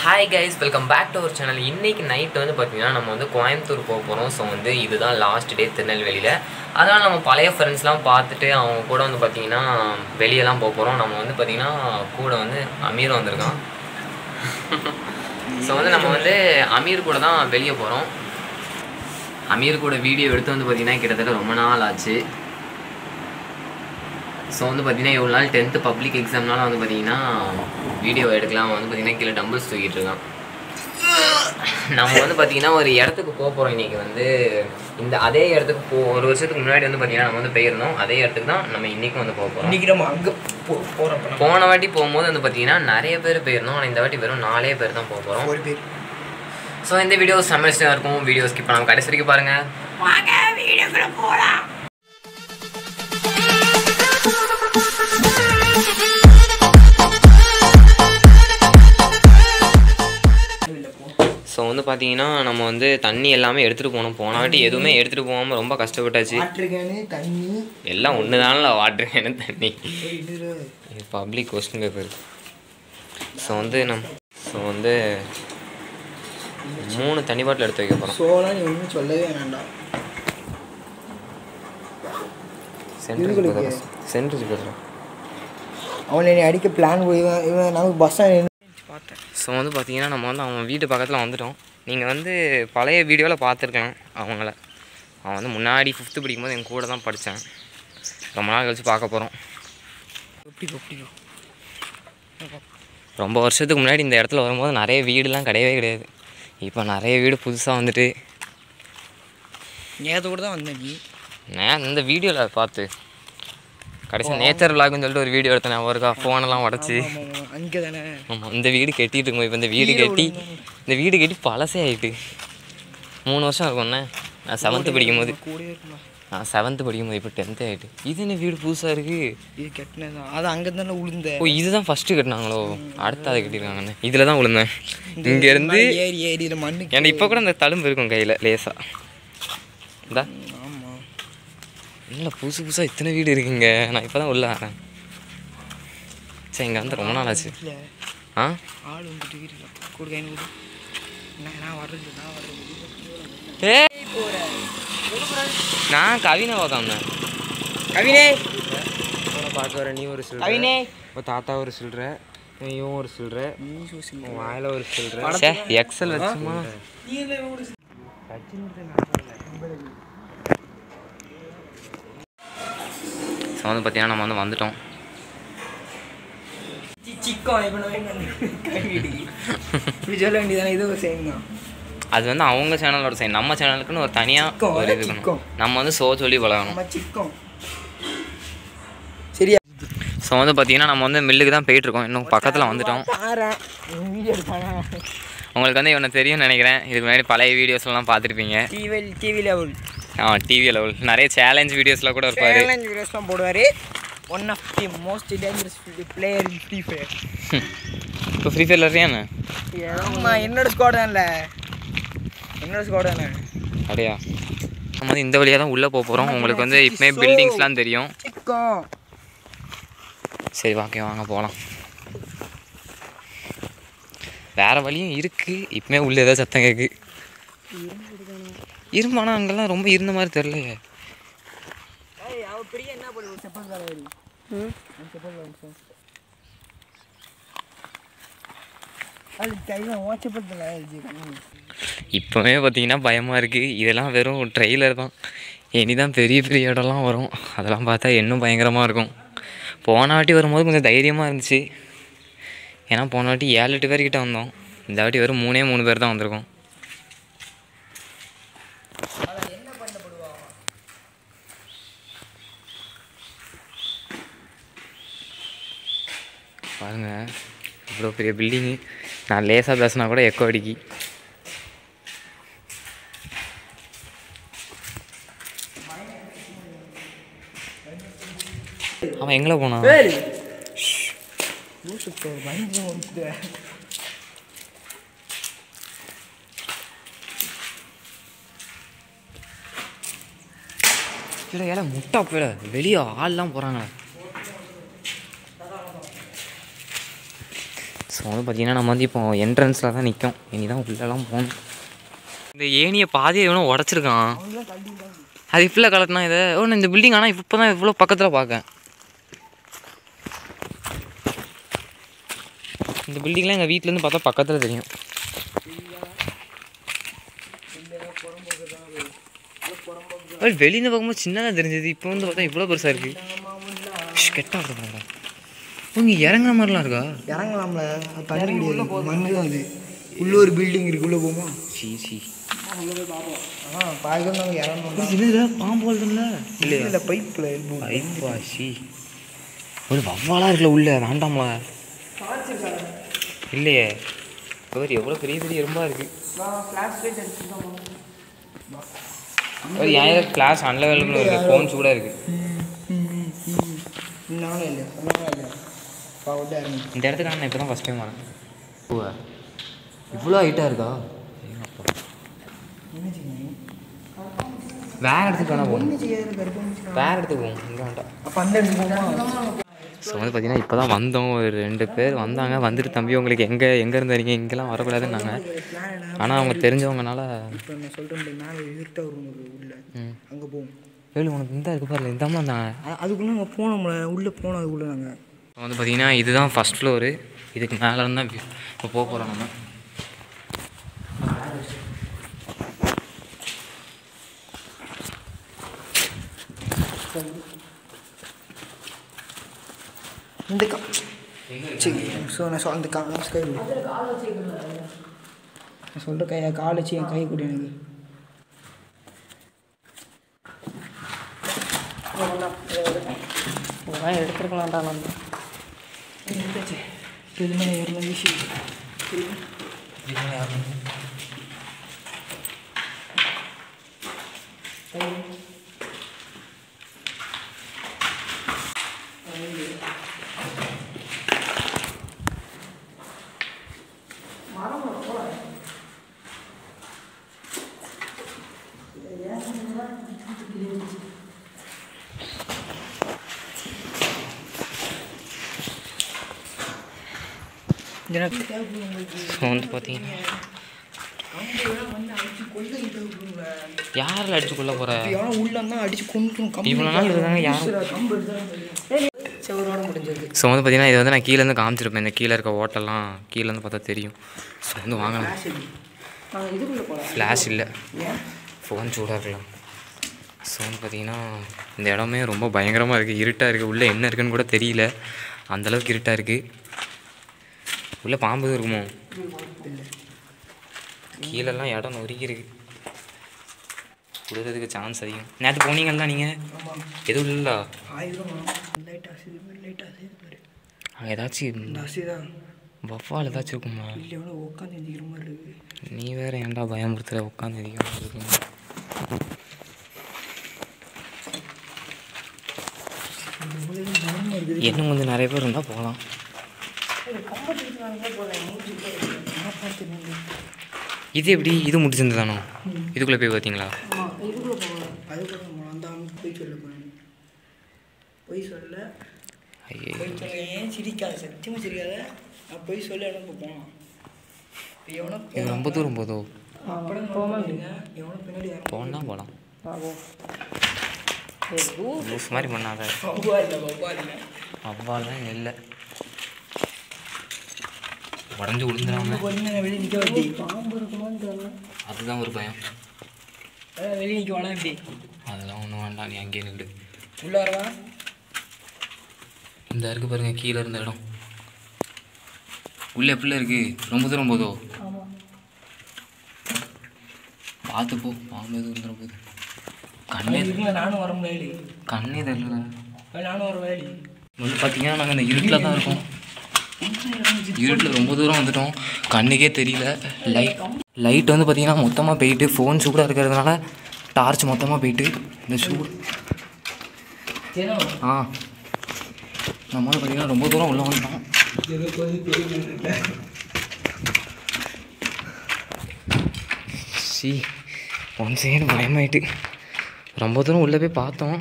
Hi guys, welcome back to our channel. இன்றைக்கி night வந்து பார்த்திங்கன்னா நம்ம வந்து கோயம்புத்தூர் போக போகிறோம். ஸோ வந்து இதுதான் லாஸ்ட் டே திருநெல்வேலியில். அதனால் நம்ம பழைய ஃப்ரெண்ட்ஸ்லாம் பார்த்துட்டு அவங்க கூட வந்து பார்த்திங்கன்னா வெளியெல்லாம் போக போகிறோம். நம்ம வந்து பார்த்திங்கன்னா கூட வந்து அமீர் வந்திருக்கான். ஸோ வந்து நம்ம வந்து அமீர் கூட தான் வெளியே போகிறோம். அமீர் கூட வீடியோ எடுத்து வந்து பார்த்திங்கன்னா கிட்டத்தட்ட ரொம்ப நாள் ஆச்சு. ஸோ வந்து பார்த்திங்கன்னா இவ்வளோ நாள் 10th பப்ளிக் எக்ஸாம்னால வந்து பார்த்திங்கன்னா வீடியோ எடுக்கலாம். வந்து பார்த்திங்கன்னா கீழே டம்பிள்ஸ் தூக்கிட்டு இருக்கான். நம்ம வந்து பார்த்திங்கன்னா ஒரு இடத்துக்கு போக போகிறோம். இன்றைக்கி வந்து இந்த அதே இடத்துக்கு ஒரு வருஷத்துக்கு முன்னாடி வந்து பார்த்திங்கன்னா நம்ம வந்து போயிருந்தோம். அதே இடத்துக்கு தான் நம்ம இன்றைக்கும் வந்து போக போகிறோம். இன்றைக்கி நம்ம அங்கே போகிறோம். போன வாட்டி போகும்போது வந்து பார்த்திங்கன்னா நிறைய பேர் போயிருந்தோம். ஆனால் இந்த வாட்டி வெறும் 4 பேர் தான் போக போகிறோம். ஒரு பேர். ஸோ இந்த வீடியோ செம்மஸ்டாக இருக்கும். வீடியோ ஸ்கிப் பண்ணாமல் கடைசி வரைக்கும் பாருங்கள். வாங்க வீடியோக்குள்ள போகலாம். ஸோ வந்து பார்த்தீங்கன்னா நம்ம வந்து தண்ணி எல்லாமே எடுத்துகிட்டு போனோம். போன வாட்டி எதுவுமே எடுத்துகிட்டு போகாமல் ரொம்ப கஷ்டப்பட்டாச்சு. தண்ணி எல்லாம் ஒன்று தானே, வாட்டர் கேனு தண்ணி. Public question paper. ஸோ வந்து 3 தண்ணி பாட்டில் எடுத்து வைக்க போகிறோம். சோலாம் நீ ஒன்றும் சொல்லவே வேண்டாம். சென்ட்ரல் பேசுகிறேன். அவனை நீ அடிக்க பிளான் இவன் நமக்கு பஸ் பார்த்தேன். ஸோ வந்து பார்த்தீங்கன்னா நம்ம வந்து அவன் வீட்டு பக்கத்தில் வந்துவிட்டோம். நீங்கள் வந்து பழைய வீடியோவில் பார்த்துருக்கலாம் அவங்கள. அவன் வந்து முன்னாடி 5th படிக்கும்போது என் கூட தான் படித்தான். ரொம்ப நாள் கழிச்சு பார்க்க போகிறோம். ரொம்ப வருஷத்துக்கு முன்னாடி இந்த இடத்துல வரும்போது நிறைய வீடுலாம் கிடையவே. இப்போ நிறைய வீடு புதுசாக வந்துட்டு. நேற்று கூட தான் வந்தேன். நான் இந்த வீடியோவில் பார்த்து கடைசி நேச்சர் விளாக்னு சொல்லிட்டு ஒரு வீடியோ எடுத்தேன். ஒருக்கா ஃபோனெல்லாம் உடச்சி அங்கே தானே. ஆமாம், இந்த வீடு கட்டிகிட்டு இருக்கோம். இப்போ இந்த வீடு கட்டி பழசே ஆகிட்டு 3 வருஷம் இருக்கும்ண்ணே. நான் 7th படிக்கும்போது இப்போ 10th ஆகிட்டு. இது என்ன வீடு புதுசாக இருக்குது. இது கட்டினதான் அது அங்கே தானே விழுந்தேன். ஓ, இதுதான் ஃபஸ்ட்டு கட்டினாங்களோ? அடுத்து அதை கட்டியிருக்காங்கண்ணே. இதில் தான் விழுந்தேன். இங்கேருந்து ஏரியில் மண்ணு. ஏன்னா இப்போ கூட அந்த தழும்பு இருக்கும் கையில் லேசாக. இந்தா இல்லை, புதுசாக இத்தனை வீடு இருக்குங்க. நான் இப்போ தான் உள்ள வரேன். சரி, இங்கே வந்து ரொம்ப நாள் ஆச்சு. ஆள் வந்துட்டு கூட நான் வர்றது நான் கவினை பார்க்காம கவினே பார்க்க வரேன். நீ ஒரு சில்லற, கவினே தாத்தா ஒரு சில்லற, இவன் ஒரு சில்லற, வாயில ஒரு சில்லற. எக்ஸல் வச்சுமா வந்து பார்த்தீங்கன்னா நம்ம வந்து வந்துட்டோம். அது வந்து அவங்க சேனலோட சைன். நம்ம சேனலுக்குன்னு ஒரு தனியாக ஒரு இது இருக்கணும். நம்ம வந்து சொல்லி பழகணும். சரியா? ஸோ வந்து பார்த்தீங்கன்னா நம்ம வந்து மில்லுக்கு தான் போயிட்டுருக்கோம். இன்னும் பக்கத்தில் வந்துட்டோம். உங்களுக்கு வந்து இவனை தெரியும்னு நினைக்கிறேன். இதுக்கு முன்னாடி பழைய வீடியோஸ்லாம் பார்த்துருப்பீங்க. TV level. டிவி லெவல் நிறைய சேலஞ்ச் வீடியோஸ்லாம் கூட இருப்பார். சேலஞ்ச் வீடியோஸ்லாம் போடுவார். One of the most dangerous player in free fire. இப்போ ஃப்ரீ ஃபயரில் இருக்கியாண்ணே? ஆமாம், என்னோட ஸ்குவாட் தானே. அப்படியா? நம்ம வந்து இந்த வழியாக தான் உள்ளே போக போகிறோம். உங்களுக்கு வந்து இப்போயே பில்டிங்ஸ்லாம் தெரியும். சரி, வாங்க போகலாம். வேறு வழியும் இருக்குது. இப்போமே உள்ளே ஏதாவது சத்தம் கேட்கு. இரும்பானா அங்கெல்லாம் ரொம்ப இருந்த மாதிரி தெரியலையே. இப்போவே பார்த்தீங்கன்னா பயமாக இருக்குது. இதெல்லாம் வெறும் ட்ரெய்லர் தான். இனிதான் பெரிய பெரிய இடம்லாம் வரும். அதெல்லாம் பார்த்தா இன்னும் பயங்கரமாக இருக்கும். போன வாட்டி வரும்போது கொஞ்சம் தைரியமாக இருந்துச்சு. ஏன்னா போன வாட்டி 7-8 பேர்கிட்ட வந்தோம். இந்த வாட்டி வெறும் 3 பேர் தான் வந்திருக்கோம். பாருங்கள், இவ்வளோ பெரிய பில்டிங்கு. நான் லேசாக பேசினா கூட எக்கோ அடிக்கி. அவன் எங்கே போனான்? இல்லை முட்டா போயிட வெளியே ஆள்லாம் போகிறாங்க. ஸோ வந்து பார்த்தீங்கன்னா நம்ம வந்து இப்போ என்ட்ரன்ஸில் தான் நிற்கும். இனி தான் உள்ளெல்லாம் போகணும். இந்த ஏணியை பாதியை எவனோ உடச்சிருக்கான். அது இப்போல கலட்டினா இதை ஒன்று இந்த பில்டிங். ஆனால் இப்போ தான் இவ்வளோ பக்கத்தில் பார்க்கேன். இந்த பில்டிங்லாம் எங்கள் வீட்டிலேருந்து பார்த்தா பக்கத்தில் தெரியும். வெளியில் பார்க்கும்போது சின்னதாக தெரிஞ்சது. இப்போ வந்து பார்த்தா இவ்வளோ பெருசாக இருக்குது. கெட்டாக இருக்காங்க. இங்கே இறங்குற மாதிரிலாம் இருக்கா? இறங்கலாம்ல, தண்ணி கிடையாது, மண்ணு தான் அது. உள்ளே ஒரு பில்டிங் இருக்கு, உள்ளே போமா? சி பாய்க்கு நாங்கள் இறங்கணும். இதில் பாம்பு வருதுல்ல? இல்லை பைப்பில் பைப்பா? சி ஒரு வவ்வாலாக இருக்குல்ல உள்ள, வேண்டாம்ல? இல்லையே, ஒரு எவ்வளோ பெரிய பெரிய எறும்பாக இருக்குது. ஏன் கிளாஸ் அன்லவைலபிள் இருக்குது, ஃபோன்ஸ் கூட இருக்குது. இந்த இடத்துக்கு நான் இப்போ தான் ஃபஸ்ட் டைம் வரேன். ஓ, இவ்வளோ ஹைட்டாக இருக்கா? வேற இடத்துக்கு வேணா போகணும், வேற இடத்துக்கு போகும். இங்கே வேண்டாம். அப்போ அந்த இடத்துக்கு ஸோ வந்து பார்த்தீங்கன்னா இப்போ தான் வந்தோம். ஒரு 2 பேர் வந்தாங்க. வந்துட்டு தம்பி உங்களுக்கு எங்கே இருந்து வரீங்க, இங்கெல்லாம் வரக்கூடாதுன்னாங்க. ஆனால் அவங்க தெரிஞ்சவங்கனால இப்போ நான் சொல்கிறேன், மேலே இருட்டாக வரும் உள்ள, அங்கே போவோம். வேலு உனக்கு இந்த இருக்கு பாருல, இந்த அம்மா தான். அதுக்குள்ளே நாங்கள் போனோம்ல, உள்ளே போனோம். அதுக்குள்ளே நாங்கள் வந்து பார்த்தீங்கன்னா இதுதான் ஃபஸ்ட் ஃப்ளோரு. இதுக்கு மேலே இருந்தால் இப்போ போக போகிறோம் நம்ம. இந்த ஸோ நான் அந்த கை நான் சொல்கிற கால் வச்சு என் கை கொடு எனக்கு. எடுத்துருக்கலாம்டா நான் இதுமே ஏறலாம் ஈஸி. ஸோ வந்து பார்த்தீங்கன்னா யாரில் அடிச்சு கொள்ள போகிற? உள்ள தான் அடிச்சு கொண்டு இவ்வளோ நாள் இருக்காங்க யாரும். செவரோட முடிஞ்சது. ஸோ வந்து பார்த்தீங்கன்னா இது வந்து நான் கீழேருந்து காமிச்சிருப்பேன். இந்த கீழே இருக்க ஓட்டெல்லாம் கீழேருந்து பார்த்தா தெரியும். ஸோ வந்து வாங்கலாம். ஃப்ளாஷ் இல்லை, ஃபோன் சூடாக இருக்கலாம். ஸோ வந்து பார்த்தீங்கன்னா இந்த இடமே ரொம்ப பயங்கரமாக இருக்குது. இருட்டாக இருக்குது. உள்ளே என்ன இருக்குன்னு கூட தெரியல, அந்தளவுக்கு இருட்டாக இருக்குது. உள்ளே பாம்பு இருக்குமோ? கீழெல்லாம் இடம் நொறுக்கி இருக்குது. விடுறதுக்கு சான்ஸ் அதிகம். நேற்று போனீங்களா நீங்கள்? எதுவும் இல்லைல்ல? அங்கே ஏதாச்சும் வவ்வால் ஏதாச்சும் இருக்குமா? நீ வேற ஏன்டா பயமுறுத்துற? உட்காந்து எதிர்க்க இன்னும் கொஞ்சம் நிறைய பேர் இருந்தால் போகலாம். இது எப்படி? இது முடிச்சிருந்து தானோ? இதுக்குள்ளே போய் பார்த்தீங்களா? ஏன் சிரிக்காத, சத்தியமாக சிரிக்காத. நான் போய் சொல்ல இடம் போகலாம். இது ரொம்ப தூரம் போதோ? பின்னாடி போனால் போகலாம். லூஸ் மாதிரி பண்ணாத. அவ்வாலாம் இல்லை, உடஞ்சி விழுந்துடாம. வெளியே நிற்க வேண்டி பாம்பு இருக்குமான்னு தெரியல. அதுதான் ஒரு பயம். வெளியே நிற்க வேணாம். எப்படி? அதெல்லாம் ஒன்றும் வேண்டாம், நீ அங்கேயே நின்று. உள்ளே வரவா? இந்த இருக்குது பாருங்கள், கீழே இருந்த இடம். உள்ளே எப்படில இருக்குது? ரொம்ப தூரம் போதோ? பார்த்து போ, பாம்பு எதுவும் வந்துடும் போகுது. கண்ணே நானும் வர முடியாது. கண்ணே தெரியல. நானும் வர வேலை. வந்து பார்த்தீங்கன்னா நாங்கள் இந்த இருட்டில் தான் இருக்கோம். இருட்டில் ரொம்ப தூரம் வந்துட்டோம், கண்ணுக்கே தெரியல. லைட் வந்து பார்த்தீங்கன்னா மொத்தமாக போயிட்டு, ஃபோன் சூடாக இருக்கிறதுனால டார்ச் மொத்தமாக போயிட்டு இந்த சூடு. நம்மளால் பார்த்தீங்கன்னா ரொம்ப தூரம் உள்ள வந்துட்டோம். சி ஒன் சைடு பயமாயிட்டு ரொம்ப தூரம் உள்ளே போய் பார்த்தோம்.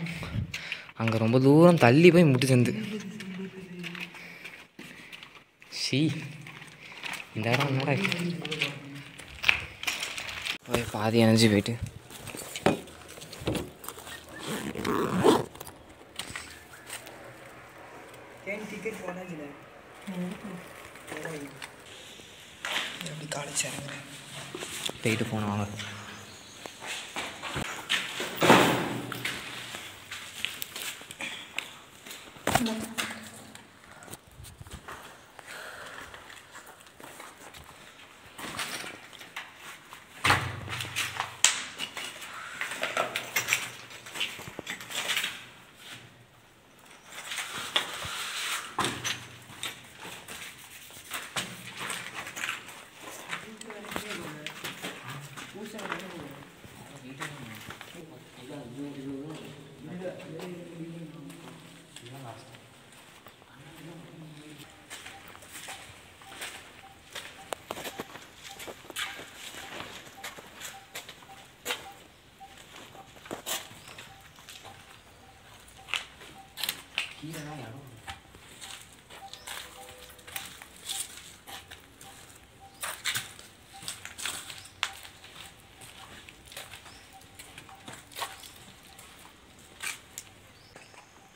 அங்கே ரொம்ப தூரம் தள்ளி போய் முட்டிச்சிருந்து. சி இந்த இடம் என்னடா பாதி எனர்ஜி போயிட்டு போயிட்டு போனோம் வாங்க.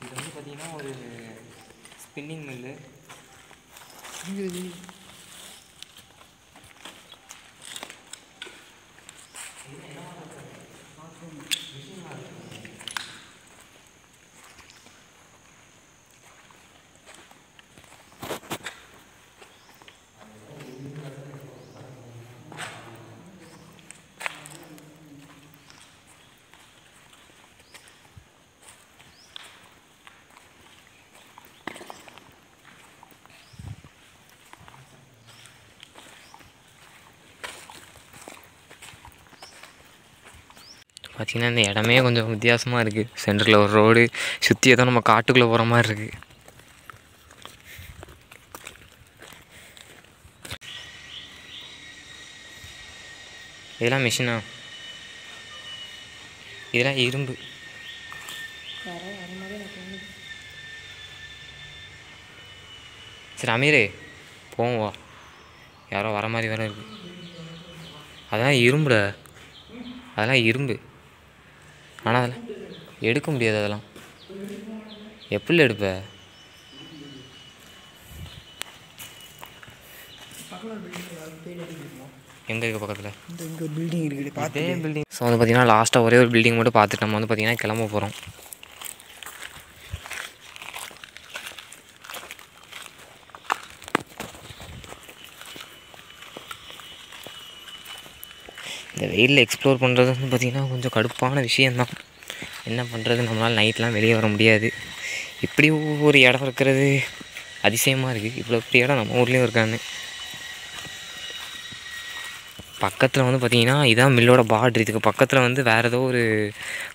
இது வந்து பார்த்தீங்கன்னா ஒரு ஸ்பின்னிங் மில்லு. பார்த்திங்கன்னா இந்த இடமே கொஞ்சம் வித்தியாசமாக இருக்குது. சென்டரில் ஒரு ரோடு, சுற்றி ஏதோ நம்ம காட்டுக்குள்ளே போகிற மாதிரி இருக்குது. இதெல்லாம் மிஷினா? இதெல்லாம் இரும்பு. சரி அமீரே போவோம் வா, யாரோ வர மாதிரி வேறு இருக்குது. அதெல்லாம் இரும்புட, அதெல்லாம் இரும்பு. ஆனால் அதெல்லாம் எடுக்க முடியாது. அதெல்லாம் எப்படி எடுப்ப? எங்கே இருக்குது பக்கத்தில்? இங்கே ஒரு பில்டிங் இருக்குது, அதே பில்டிங். ஸோ வந்து பார்த்திங்கன்னா லாஸ்ட்டாக ஒரே ஒரு பில்டிங் மட்டும் பார்த்துட்டு நம்ம வந்து பார்த்திங்கன்னா கிளம்ப போகிறோம். இந்த வெயிலில் எக்ஸ்ப்ளோர் பண்ணுறது வந்து பார்த்திங்கன்னா கொஞ்சம் கடுப்பான விஷயந்தான். என்ன பண்ணுறது, நம்மளால் நைட்லாம் வெளியே வர முடியாது. இப்படி ஒரு இடம் இருக்கிறது அதிசயமாக இருக்குது. இவ்வளோ பெரிய இடம் நம்ம ஊர்லேயும் இருக்கான்னு. பக்கத்தில் வந்து பார்த்திங்கன்னா இதான் மில்லோட பார்டர். இதுக்கு பக்கத்தில் வந்து வேறு ஏதோ ஒரு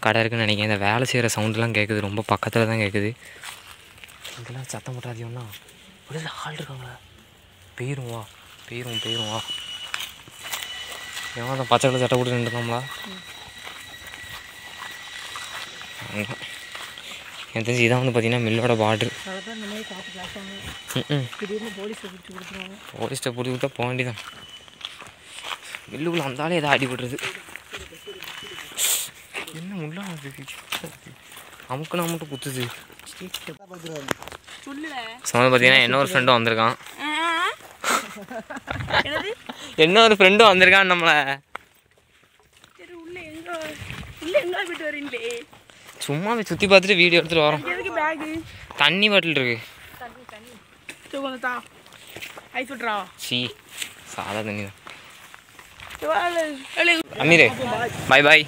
கடை இருக்குதுன்னு நினைக்கிறேன். இந்த வேலை செய்கிற சவுண்டெலாம் கேட்குது, ரொம்ப பக்கத்தில் தான் கேட்குது. இதெல்லாம் சத்தம் போட்டாதியோன்னா உள்ள ஆள் இருக்காங்களா? போயிரும் வா, போயிரும் வா. ஏன்னா பச்சை கலர் சட்டை போட்டு நின்றுக்கோங்களா? எனக்கு தெரிஞ்சு இதான் வந்து பார்த்திங்கன்னா மில்லோட பார்டர். போலீஸ்ட்டை பிடிச்சி கொடுத்தா போக வேண்டியதான். மில்லுக்குள்ளே வந்தாலே எதாவது அடிபடுறது. என்ன முள்ளா அமுக்குனா மட்டும் குத்துது. சொன்ன பார்த்தீங்கன்னா இன்னொரு ஃப்ரெண்டும் வந்திருக்கான். இன்னொரு ஃப்ரெண்டும் வந்திருக்கான் நம்மளை. சும்மா போய் சுற்றி பார்த்துட்டு வீடியோ எடுத்துகிட்டு வரோம். தண்ணி பாட்டில் இருக்கு. சி சாதா தண்ணி தான். அமீரே பாய் பாய்.